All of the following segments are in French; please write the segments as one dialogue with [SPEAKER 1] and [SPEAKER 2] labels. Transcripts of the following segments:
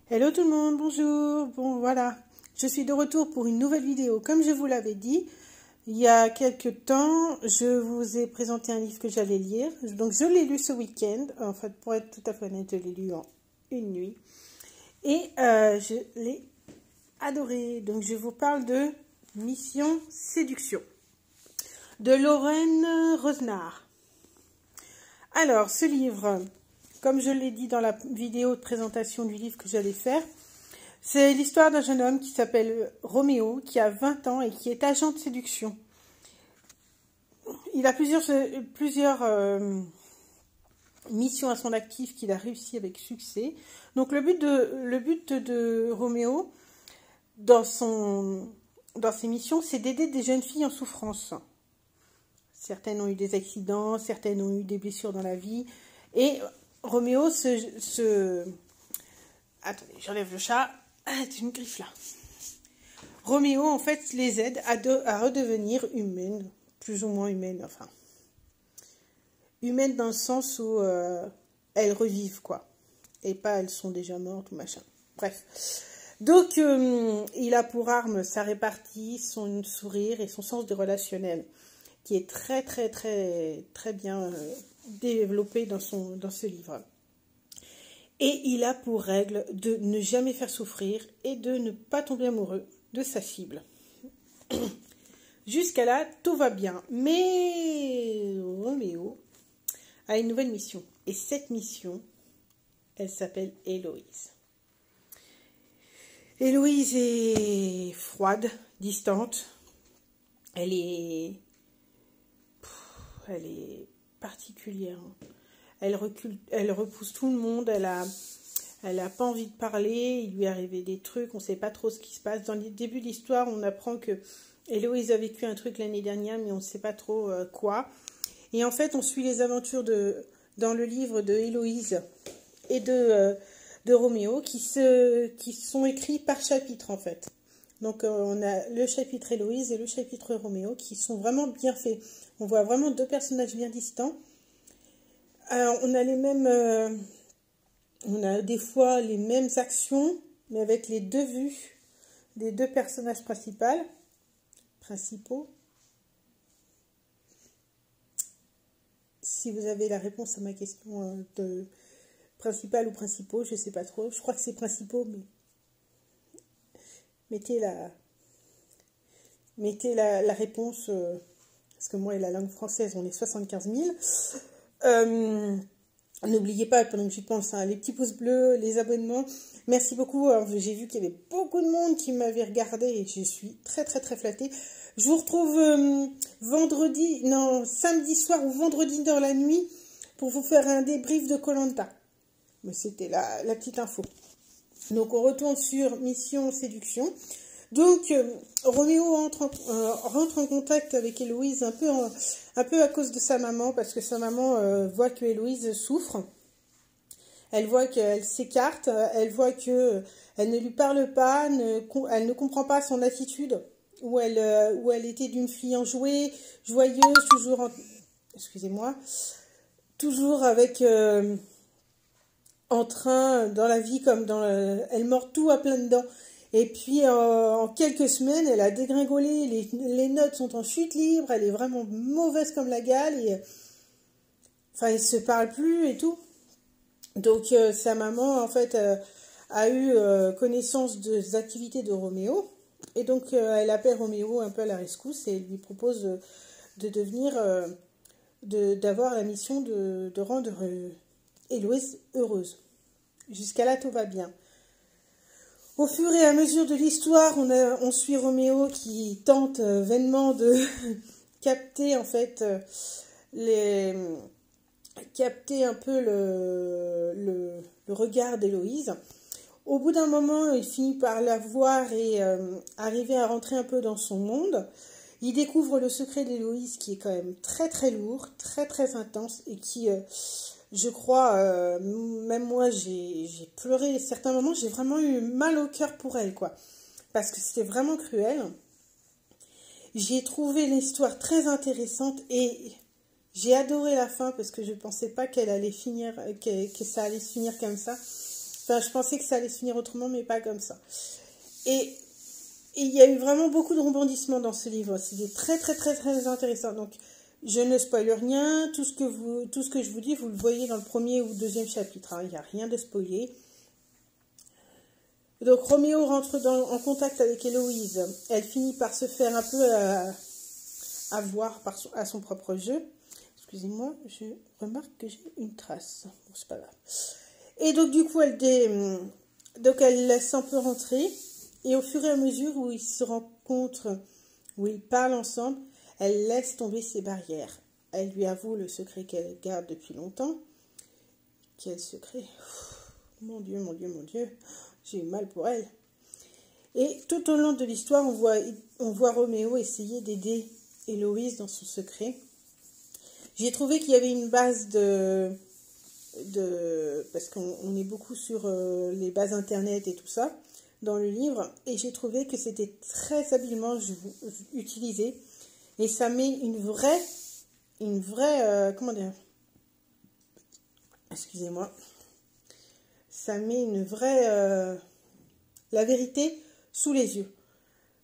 [SPEAKER 1] Hello tout le monde, bonjour. Bon voilà, je suis de retour pour une nouvelle vidéo. Comme je vous l'avais dit, il y a quelques temps, je vous ai présenté un livre que j'allais lire. Donc je l'ai lu ce week-end. En fait, pour être tout à fait honnête, je l'ai lu en une nuit. Et je l'ai adoré. Donc je vous parle de Mission Séduction de Lorraine Rosnar. Alors, ce livre, comme je l'ai dit dans la vidéo de présentation du livre que j'allais faire, c'est l'histoire d'un jeune homme qui s'appelle Roméo, qui a 20 ans et qui est agent de séduction. Il a plusieurs missions à son actif qu'il a réussi avec succès. Donc le but de Roméo, dans ses missions, c'est d'aider des jeunes filles en souffrance. Certaines ont eu des accidents, certaines ont eu des blessures dans la vie. Et Roméo Attendez, j'enlève le chat. Ah, tu me griffes là. Roméo, en fait, les aide à redevenir humaines, plus ou moins humaines, enfin. Humaines dans le sens où elles revivent, quoi. Et pas elles sont déjà mortes ou machin. Bref. Donc, il a pour arme sa répartie, son sourire et son sens des relationnels, qui est très, très, très, très bien développé dans ce livre. Et il a pour règle de ne jamais faire souffrir et de ne pas tomber amoureux de sa cible. Jusqu'à là, tout va bien. Mais Roméo a une nouvelle mission. Et cette mission, elle s'appelle Héloïse. Héloïse est froide, distante. Elle est particulière. Elle repousse tout le monde. Elle a pas envie de parler. Il lui est arrivé des trucs. On ne sait pas trop ce qui se passe. Dans le début de l'histoire, on apprend que Héloïse a vécu un truc l'année dernière, mais on ne sait pas trop quoi. Et en fait, on suit les aventures dans le livre de Héloïse et de Roméo qui sont écrits par chapitre, en fait. Donc, on a le chapitre Héloïse et le chapitre Roméo qui sont vraiment bien faits. On voit vraiment deux personnages bien distants. On a on a des fois les mêmes actions, mais avec les deux vues des deux personnages principaux. Si vous avez la réponse à ma question de principal ou principaux, je ne sais pas trop. Je crois que c'est principaux, mais mettez la réponse, parce que moi et la langue française, on est 75 000. N'oubliez pas, pendant que j'y pense, hein, les petits pouces bleus, les abonnements. Merci beaucoup. J'ai vu qu'il y avait beaucoup de monde qui m'avait regardé et je suis très très très flattée. Je vous retrouve samedi soir ou vendredi dans la nuit pour vous faire un débrief de Koh-Lanta. Mais c'était la petite info. Donc on retourne sur Mission Séduction. Donc Roméo rentre en contact avec Héloïse un peu à cause de sa maman, parce que sa maman voit que Héloïse souffre. Elle voit qu'elle s'écarte, elle voit que elle ne lui parle pas, elle ne comprend pas son attitude, où elle était d'une fille enjouée, joyeuse, toujours avec entrain dans la vie comme elle mord tout à plein dedans. Et puis, en quelques semaines, elle a dégringolé, les notes sont en chute libre, elle est vraiment mauvaise comme la gale, et enfin, elle ne se parle plus et tout. Donc, sa maman, en fait, a eu connaissance des activités de Roméo, et donc, elle appelle Roméo un peu à la rescousse, et lui propose d'avoir la mission de rendre Héloïse heureuse. Jusqu'à là, tout va bien. Au fur et à mesure de l'histoire, on suit Roméo qui tente vainement de capter en fait capter un peu le regard d'Héloïse. Au bout d'un moment, il finit par la voir et arriver à rentrer un peu dans son monde. Il découvre le secret d'Héloïse qui est quand même très très lourd, très très intense et qui je crois, même moi, j'ai pleuré à certains moments, j'ai vraiment eu mal au cœur pour elle, quoi. Parce que c'était vraiment cruel. J'ai trouvé l'histoire très intéressante et j'ai adoré la fin parce que je ne pensais pas qu'elle allait finir, que ça allait se finir comme ça. Enfin, je pensais que ça allait se finir autrement, mais pas comme ça. Et il y a eu vraiment beaucoup de rebondissements dans ce livre. C'était très, très, très, très intéressant. Donc, je ne spoile rien. Tout ce que je vous dis, vous le voyez dans le premier ou deuxième chapitre, hein. Il n'y a rien de spoilé. Donc, Roméo rentre en contact avec Héloïse. Elle finit par se faire un peu avoir à son propre jeu. Excusez-moi, je remarque que j'ai une trace. Bon, c'est pas grave. Et donc, du coup, elle laisse un peu rentrer. Et au fur et à mesure où ils se rencontrent, où ils parlent ensemble, elle laisse tomber ses barrières. Elle lui avoue le secret qu'elle garde depuis longtemps. Quel secret? Mon Dieu, mon Dieu, mon Dieu. J'ai eu mal pour elle. Et tout au long de l'histoire, on voit Roméo essayer d'aider Héloïse dans son secret. J'ai trouvé qu'il y avait une base parce qu'on est beaucoup sur les bases internet et tout ça dans le livre, et j'ai trouvé que c'était très habilement utilisé, et ça met une vraie comment dire, excusez-moi, ça met une vraie la vérité sous les yeux,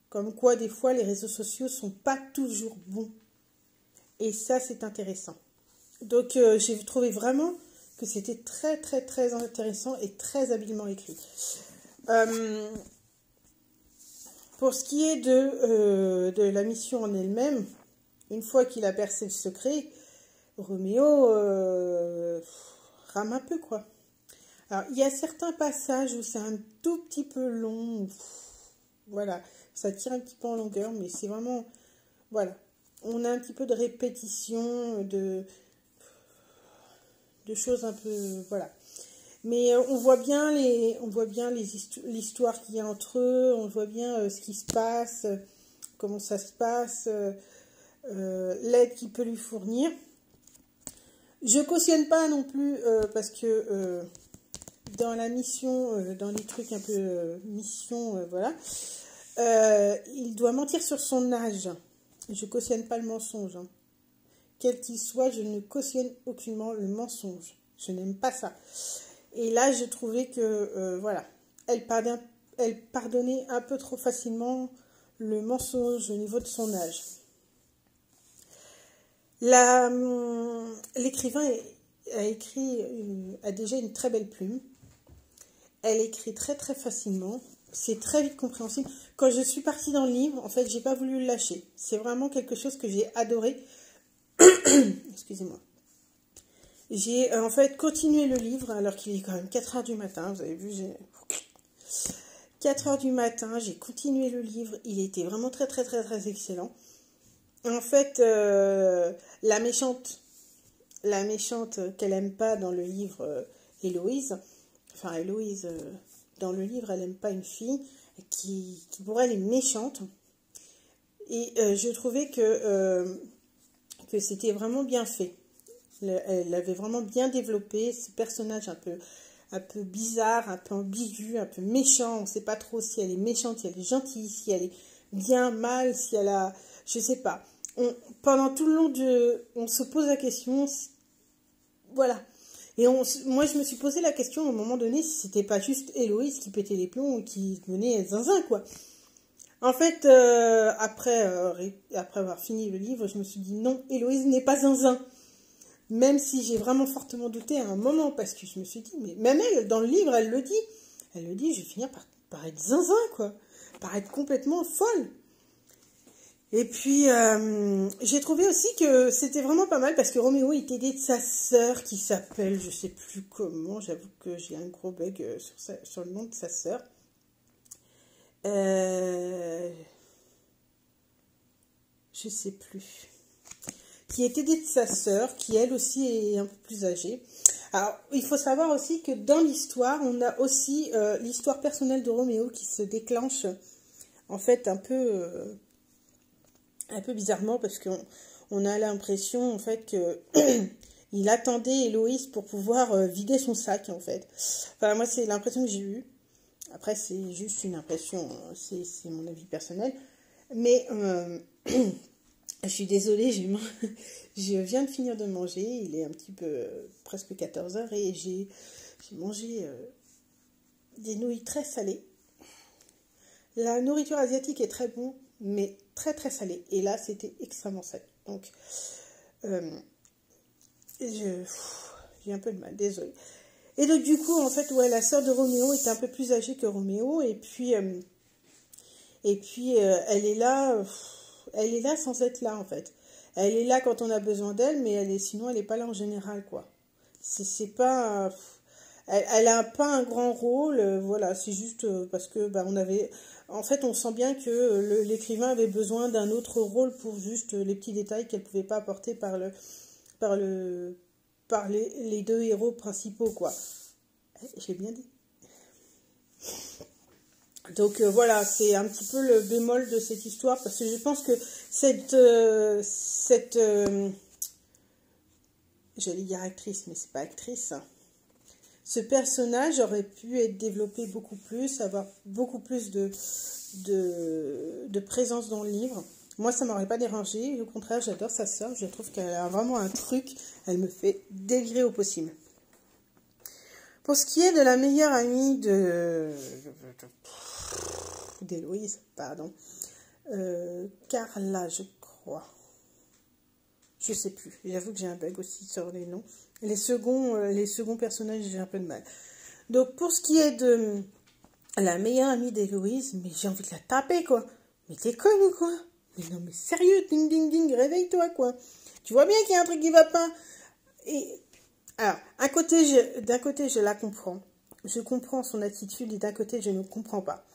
[SPEAKER 1] comme quoi des fois les réseaux sociaux sont pas toujours bons, et ça c'est intéressant. Donc j'ai trouvé vraiment que c'était très très très intéressant et très habilement écrit. Pour ce qui est de la mission en elle-même, une fois qu'il a percé le secret, Roméo rame un peu, quoi. Alors, il y a certains passages où c'est un tout petit peu long. Voilà, ça tire un petit peu en longueur, mais c'est vraiment... Voilà, on a un petit peu de répétition, de choses un peu... Voilà. Mais on voit bien l'histoire qu'il y a entre eux, on voit bien ce qui se passe, comment ça se passe, l'aide qu'il peut lui fournir. Je cautionne pas non plus parce que dans la mission, dans les trucs un peu mission, voilà, il doit mentir sur son âge. Je cautionne pas le mensonge, hein. Quel qu'il soit, je ne cautionne aucunement le mensonge. Je n'aime pas ça. Et là, je trouvais que, voilà, elle pardonnait un peu trop facilement le mensonge au niveau de son âge. L'écrivain a déjà une très belle plume. Elle écrit très très facilement. C'est très vite compréhensible. Quand je suis partie dans le livre, en fait, j'ai pas voulu le lâcher. C'est vraiment quelque chose que j'ai adoré. Excusez-moi. J'ai en fait continué le livre alors qu'il est quand même 4 heures du matin. Vous avez vu, 4 heures du matin, j'ai continué le livre. Il était vraiment très très très très excellent. En fait, la méchante qu'elle aime pas dans le livre, Héloïse, enfin Héloïse, dans le livre, elle aime pas une fille qui pour elle est méchante. Et je trouvais que c'était vraiment bien fait. Elle avait vraiment bien développé ce personnage un peu bizarre, un peu ambigu, un peu méchant. On ne sait pas trop si elle est méchante, si elle est gentille, si elle est bien, mal, si elle a... Je sais pas. Pendant tout le long on se pose la question... Voilà. Et moi, je me suis posé la question à un moment donné si c'était pas juste Héloïse qui pétait les plombs ou qui devenait zinzin, quoi. En fait, après avoir fini le livre, je me suis dit non, Héloïse n'est pas zinzin. Même si j'ai vraiment fortement douté à un moment, parce que je me suis dit, mais même elle, dans le livre, elle le dit, je vais finir par être zinzin, quoi, par être complètement folle. Et puis, j'ai trouvé aussi que c'était vraiment pas mal, parce que Roméo était aidé de sa sœur, qui s'appelle, je sais plus comment, j'avoue que j'ai un gros bug sur le nom de sa sœur. Je sais plus. Qui est aidée de sa sœur, qui elle aussi est un peu plus âgée. Alors, il faut savoir aussi que dans l'histoire, on a aussi l'histoire personnelle de Roméo qui se déclenche, en fait, un peu bizarrement, parce qu'on a l'impression, en fait, que il attendait Héloïse pour pouvoir vider son sac, en fait. Enfin, moi, c'est l'impression que j'ai eue. Après, c'est juste une impression, c'est mon avis personnel. Mais... je suis désolée, je viens de finir de manger, il est un petit peu presque 14 h et j'ai mangé des nouilles très salées. La nourriture asiatique est très bon, mais très très salée. Et là, c'était extrêmement salé. Donc, j'ai un peu de mal, désolée. Et donc, du coup, en fait, ouais, la sœur de Roméo est un peu plus âgée que Roméo. Et puis elle est là sans être là, en fait. Elle est là quand on a besoin d'elle, mais sinon, elle n'est pas là en général, quoi. C'est pas... Elle a pas un grand rôle, voilà, c'est juste parce que bah, en fait, on sent bien que l'écrivain avait besoin d'un autre rôle pour juste les petits détails qu'elle pouvait pas apporter par les deux héros principaux, quoi. J'ai bien dit. Donc voilà, c'est un petit peu le bémol de cette histoire, parce que je pense que j'allais dire actrice, mais c'est pas actrice, hein. Ce personnage aurait pu être développé beaucoup plus, avoir beaucoup plus de présence dans le livre. Moi, ça m'aurait pas dérangé. Au contraire, j'adore sa sœur. Je trouve qu'elle a vraiment un truc. Elle me fait délirer au possible. Pour ce qui est de la meilleure amie d'Héloïse, pardon. Carla, je crois. Je sais plus. J'avoue que j'ai un bug aussi sur les noms. Les seconds personnages, j'ai un peu de mal. Donc, pour ce qui est de la meilleure amie d'Héloïse, mais j'ai envie de la taper, quoi. Mais t'es conne ou quoi? Mais non, mais sérieux, ding, ding, ding, réveille-toi, quoi. Tu vois bien qu'il y a un truc qui va pas. Et, alors, d'un côté, je la comprends. Je comprends son attitude, et d'un côté, je ne comprends pas.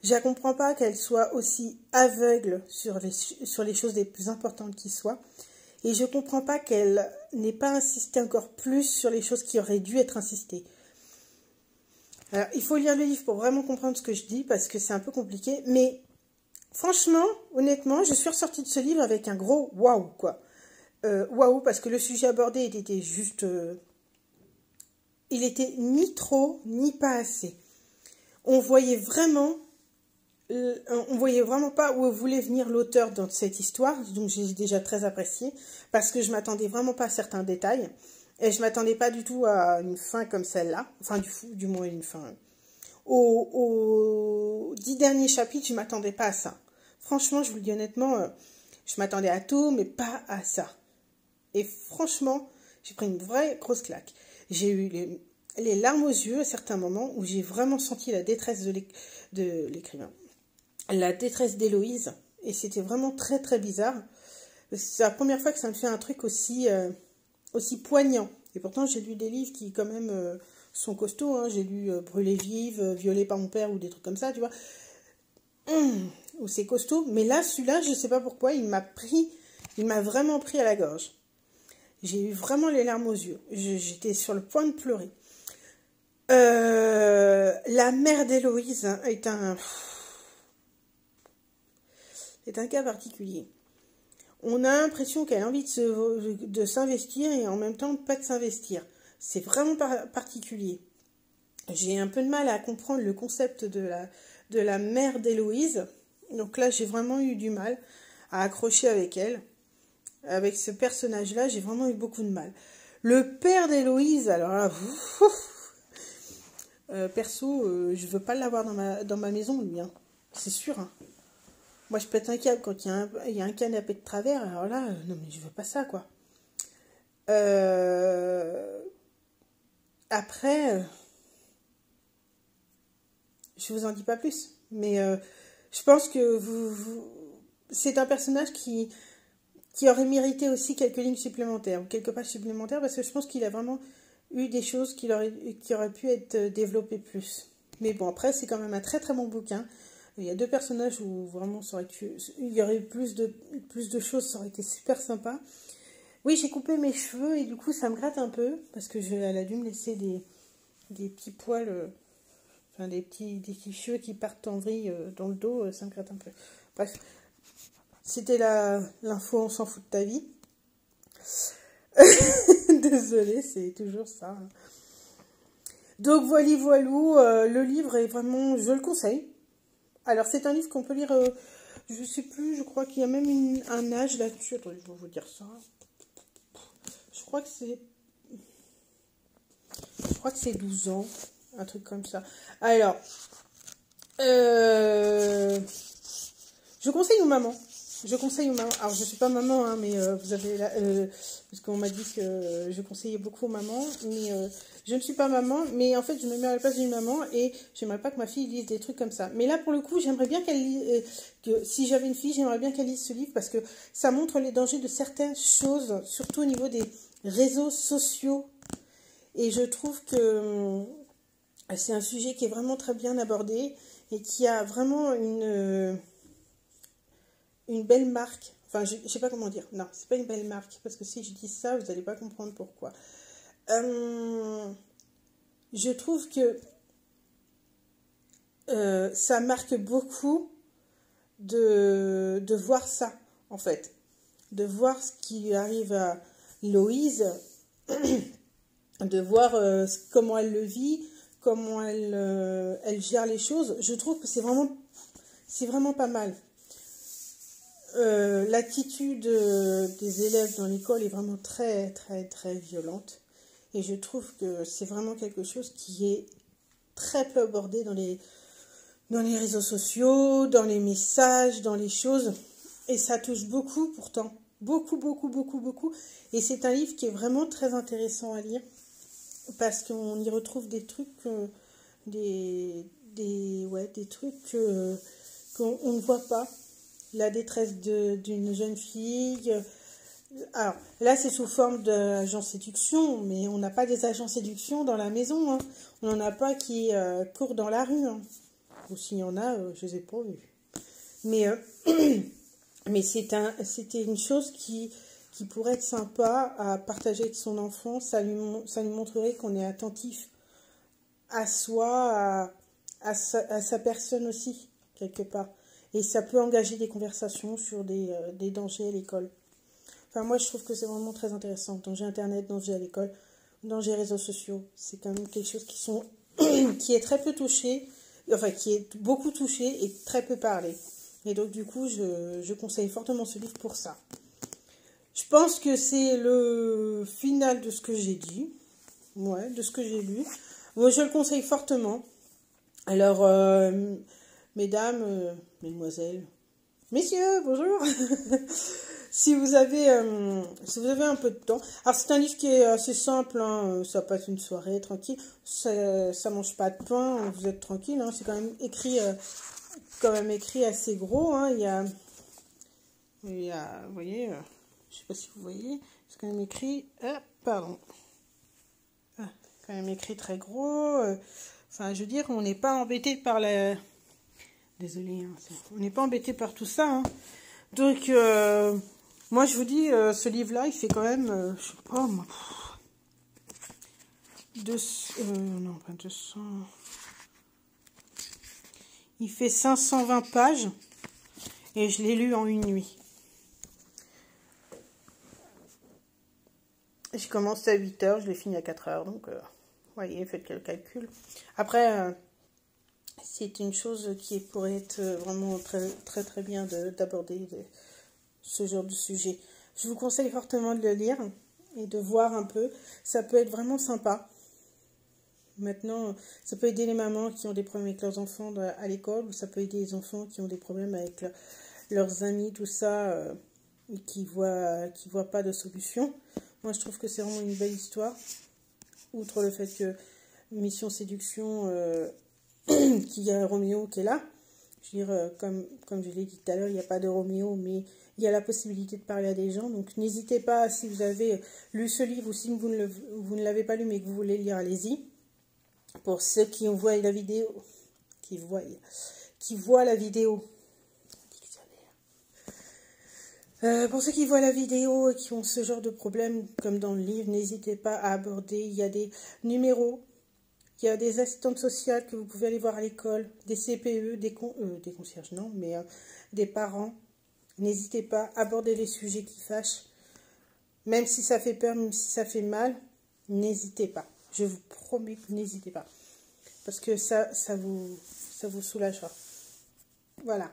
[SPEAKER 1] Je ne comprends pas qu'elle soit aussi aveugle sur les choses les plus importantes qui soient. Et je ne comprends pas qu'elle n'ait pas insisté encore plus sur les choses qui auraient dû être insistées. Alors, il faut lire le livre pour vraiment comprendre ce que je dis, parce que c'est un peu compliqué. Mais franchement, honnêtement, je suis ressortie de ce livre avec un gros waouh, quoi. Waouh, parce que le sujet abordé était juste... il était ni trop, ni pas assez. On voyait vraiment pas où voulait venir l'auteur dans cette histoire, donc j'ai déjà très apprécié, parce que je m'attendais vraiment pas à certains détails, et je m'attendais pas du tout à une fin comme celle-là, enfin du moins une fin. Aux 10 derniers chapitres, je m'attendais pas à ça. Franchement, je vous le dis honnêtement, je m'attendais à tout, mais pas à ça. Et franchement, j'ai pris une vraie grosse claque. J'ai eu les larmes aux yeux à certains moments où j'ai vraiment senti la détresse de l'écrivain. La détresse d'Héloïse, et c'était vraiment très très bizarre. C'est la première fois que ça me fait un truc aussi poignant. Et pourtant j'ai lu des livres qui quand même sont costauds, hein. J'ai lu Brûlée vive, Violée par mon père ou des trucs comme ça, tu vois. Où c'est costaud, mais là celui-là, je sais pas pourquoi, il m'a vraiment pris à la gorge. J'ai eu vraiment les larmes aux yeux. J'étais sur le point de pleurer. La mère d'Héloïse est un cas particulier. On a l'impression qu'elle a envie de s'investir et en même temps pas de s'investir. C'est vraiment particulier. J'ai un peu de mal à comprendre le concept de la mère d'Héloïse. Donc là, j'ai vraiment eu du mal à accrocher avec elle. Avec ce personnage-là, j'ai vraiment eu beaucoup de mal. Le père d'Héloïse, alors là, perso, je veux pas l'avoir dans ma maison, lui, hein. C'est sûr, hein. Moi, je pète un câble quand il y a un canapé de travers. Alors là, non, mais je veux pas ça, quoi. Après, je vous en dis pas plus. Mais je pense que c'est un personnage qui aurait mérité aussi quelques lignes supplémentaires ou quelques pages supplémentaires, parce que je pense qu'il a vraiment eu des choses qui auraient pu être développées plus. Mais bon, après, c'est quand même un très très bon bouquin. Il y a deux personnages où vraiment il y aurait eu plus de choses, ça aurait été super sympa. Oui, j'ai coupé mes cheveux et du coup ça me gratte un peu, parce que elle a dû me laisser des petits poils, enfin des petits cheveux qui partent en vrille dans le dos, ça me gratte un peu. Bref, c'était l'info, on s'en fout de ta vie. Désolée, c'est toujours ça. Donc voilou, le livre est vraiment, je le conseille. Alors c'est un livre qu'on peut lire, je sais plus, je crois qu'il y a même un âge là-dessus. Attendez, je vais vous dire ça. Je crois que c'est 12 ans. un truc comme ça. Alors, je conseille aux mamans. Je conseille aux mamans. Alors, je suis pas maman, hein, mais vous avez là, parce qu'on m'a dit que je conseillais beaucoup aux mamans, mais je ne suis pas maman. Mais en fait, je me mets à la place d'une maman et j'aimerais pas que ma fille lise des trucs comme ça. Mais là, pour le coup, j'aimerais bien qu'elle lise. Que si j'avais une fille, j'aimerais bien qu'elle lise ce livre parce que ça montre les dangers de certaines choses, surtout au niveau des réseaux sociaux. Et je trouve que c'est un sujet qui est vraiment très bien abordé et qui a vraiment une belle marque. Enfin, je ne sais pas comment dire. Non, c'est pas une belle marque. Parce que si je dis ça, vous n'allez pas comprendre pourquoi. Je trouve que ça marque beaucoup de voir ça, en fait. De voir ce qui arrive à Loïse, de voir comment elle le vit, comment elle gère les choses. Je trouve que c'est vraiment pas mal. L'attitude des élèves dans l'école est vraiment très, très, très violente. Et je trouve que c'est vraiment quelque chose qui est très peu abordé dans les réseaux sociaux, dans les messages, dans les choses. Et ça touche beaucoup pourtant. Beaucoup, beaucoup, beaucoup, beaucoup. Et c'est un livre qui est vraiment très intéressant à lire. Parce qu'on y retrouve des trucs, des trucs qu'on ne voit pas. La détresse d'une jeune fille. Alors, là, c'est sous forme d'agent séduction, mais on n'a pas des agents séduction dans la maison. Hein. On n'en a pas qui courent dans la rue. Hein. Ou s'il y en a, je ne les ai pas vus. Mais, mais c'était une chose qui pourrait être sympa à partager avec son enfant. Ça lui montrerait qu'on est attentif à soi, à sa personne aussi, quelque part. Et ça peut engager des conversations sur des dangers à l'école. Enfin, moi, je trouve que c'est vraiment très intéressant. Dangers Internet, dangers à l'école, dangers réseaux sociaux. C'est quand même quelque chose qui est très peu touché, enfin, qui est beaucoup touché et très peu parlé. Et donc, du coup, je conseille fortement ce livre pour ça. Je pense que c'est le final de ce que j'ai dit. Ouais, de ce que j'ai lu. Moi, je le conseille fortement. Alors, mesdames, mesdemoiselles, messieurs, bonjour. Si vous avez un peu de temps. Alors, c'est un livre qui est assez simple. Hein, ça passe une soirée tranquille. Ça mange pas de pain. Vous êtes tranquille. Hein, c'est quand même écrit assez gros. Hein, il y a, vous voyez, je sais pas si vous voyez. C'est quand même écrit. Pardon. Quand même écrit très gros. Enfin, je veux dire, on n'est pas embêté par la... Désolée, hein, on n'est pas embêté par tout ça. Hein. Donc, moi, je vous dis, ce livre-là, il fait quand même, je sais pas, moi, non, pas 200... Il fait 520 pages, et je l'ai lu en une nuit. Je commence à 8 h, je l'ai fini à 4 h, donc, voyez, faites le calcul. Après... c'est une chose qui pourrait être vraiment très, très, très bien d'aborder ce genre de sujet. Je vous conseille fortement de le lire et de voir un peu. Ça peut être vraiment sympa. Maintenant, ça peut aider les mamans qui ont des problèmes avec leurs enfants à l'école, ou ça peut aider les enfants qui ont des problèmes avec leurs amis, tout ça, et qui voient pas de solution. Moi, je trouve que c'est vraiment une belle histoire. Outre le fait que Mission Séduction... qu'il y a Roméo qui est là. Je veux dire, comme je l'ai dit tout à l'heure, il n'y a pas de Roméo, mais il y a la possibilité de parler à des gens. Donc n'hésitez pas, si vous avez lu ce livre ou si vous ne l'avez pas lu mais que vous voulez lire, allez-y. Pour ceux qui voient la vidéo, qui voient la vidéo, pour ceux qui voient la vidéo et qui ont ce genre de problème, comme dans le livre, n'hésitez pas à aborder. Il y a des numéros. Il y a des assistantes sociales que vous pouvez aller voir à l'école, des CPE, des concierges, non, mais des parents. N'hésitez pas à aborder les sujets qui fâchent. Même si ça fait peur, même si ça fait mal, n'hésitez pas. Je vous promets que n'hésitez pas. Parce que ça vous soulagera. Voilà.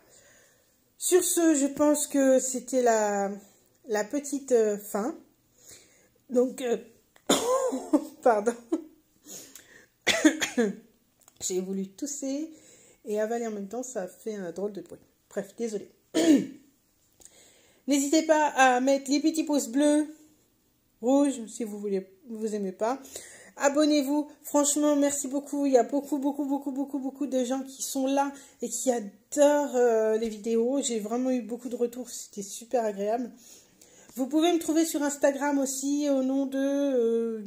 [SPEAKER 1] Sur ce, je pense que c'était la petite fin. Donc, pardon. J'ai voulu tousser et avaler en même temps, ça fait un drôle de bruit. Bref, désolé. N'hésitez pas à mettre les petits pouces bleus, rouges, si vous voulez, vous aimez pas. Abonnez-vous. Franchement, merci beaucoup. Il y a beaucoup de gens qui sont là et qui adorent les vidéos. J'ai vraiment eu beaucoup de retours. C'était super agréable. Vous pouvez me trouver sur Instagram aussi au nom de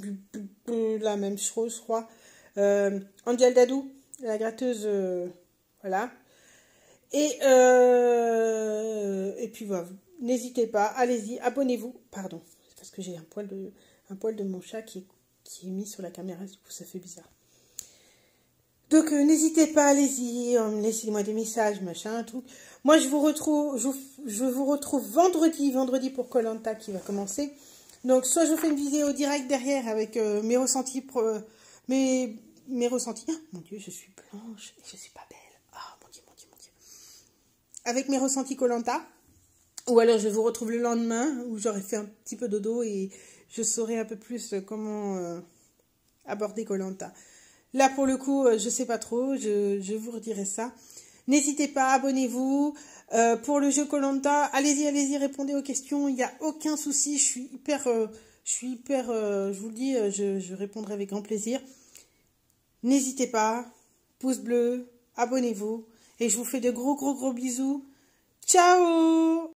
[SPEAKER 1] la même chose, je crois. Angel Dadou, la gratteuse, voilà. Et puis voilà. N'hésitez pas, allez-y, abonnez-vous. Pardon, c'est parce que j'ai un poil de mon chat qui est mis sur la caméra, du coup ça fait bizarre. Donc n'hésitez pas, allez-y, laissez-moi des messages, machin, tout. Moi je vous retrouve vendredi pour Koh Lanta qui va commencer. Donc soit je vous fais une vidéo directe derrière avec mes ressentis, mes ressentis. Ah, mon Dieu, je suis blanche et je suis pas belle. Ah, mon Dieu. Avec mes ressentis Koh Lanta. Ou alors je vous retrouve le lendemain où j'aurai fait un petit peu dodo et je saurai un peu plus comment aborder Koh Lanta. Là pour le coup, je sais pas trop, je vous redirai ça. N'hésitez pas, abonnez-vous. Pour le jeu Koh Lanta, allez-y, répondez aux questions, il n'y a aucun souci, je suis hyper, je vous le dis, je répondrai avec grand plaisir. N'hésitez pas, pouce bleu, abonnez-vous et je vous fais de gros bisous. Ciao!